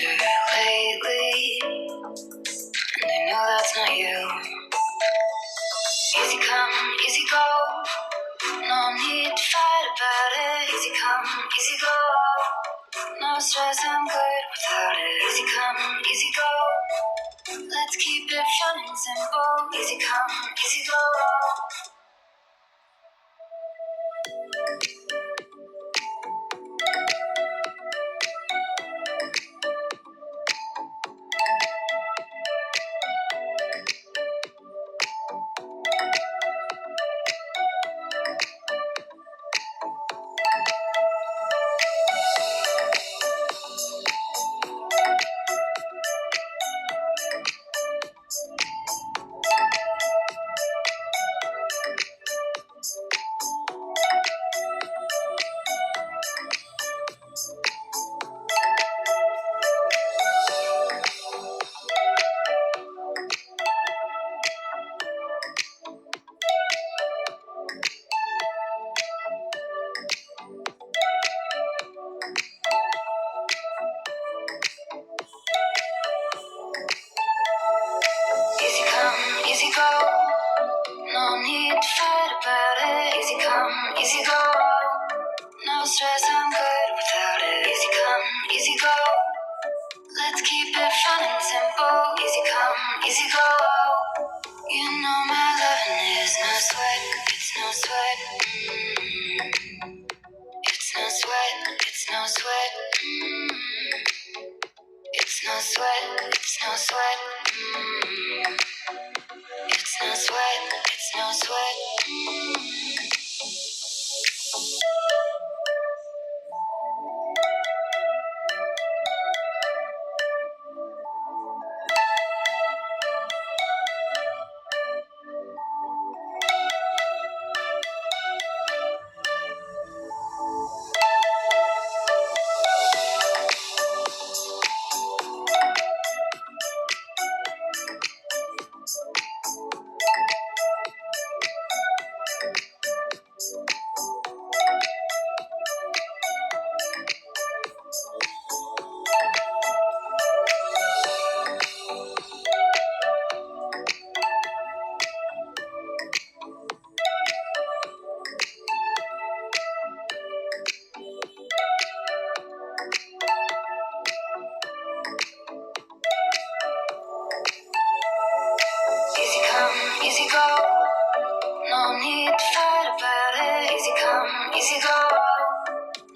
stranger lately, and I know that's not you. Easy come, easy go, no need to fight about it. Easy come, easy go, no stress, I'm good without it. Easy come, easy go, let's keep it fun and simple. Easy come, easy go. Easy come, easy go, no need to fight about it. Easy come, easy go, no stress, I'm good without it. Easy come, easy go, let's keep it fun and simple. Easy come, easy go. You know my loving is no sweat, it's no sweat. It's no sweat, it's no sweat. It's no sweat, it's no sweat. It's no sweat, it's no sweat. Easy come, easy go, no need to fight about it. Easy come, easy go,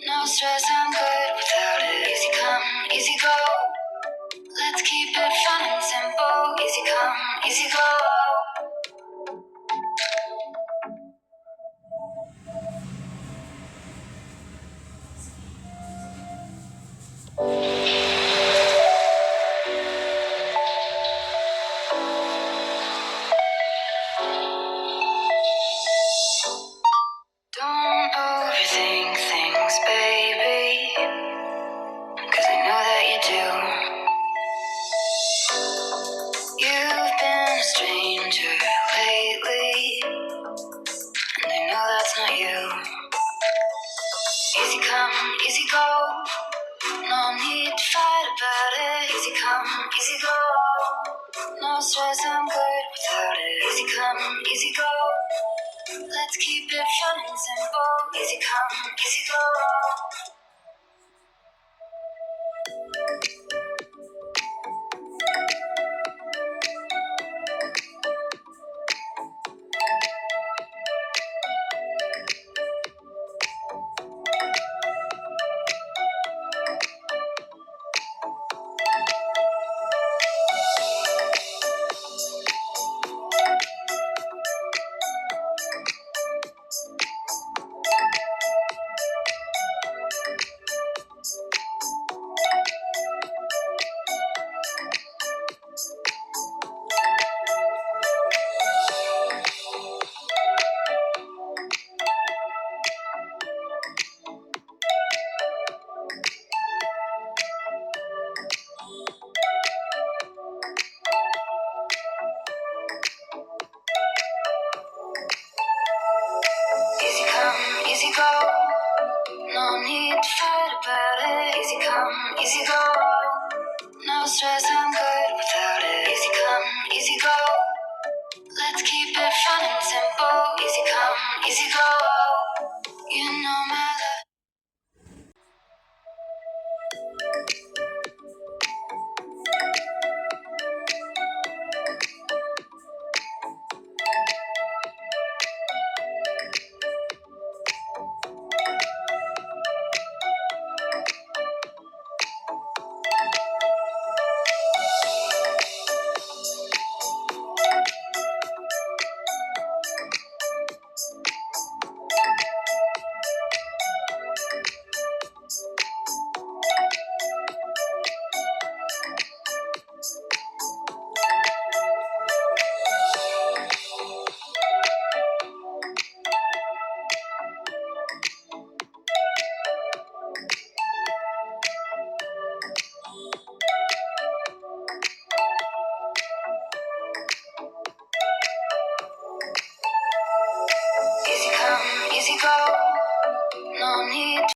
no stress, I'm good without it. Easy come, easy go, let's keep it fun and simple. Easy come, easy go. Don't overthink things, baby, 'cause I know that you do. You've been a stranger lately, and I know that's not you. Easy come, easy go, no need to fight about it. Easy come, easy go, no stress, I'm good without it. Easy come, easy go, let's keep it fun and simple. Easy come, easy go. Easy come, easy go, no need to fight about it. Easy come, easy go, stress, I'm good without it. Easy come, easy go. Let's keep it fun and simple. Easy come, easy go.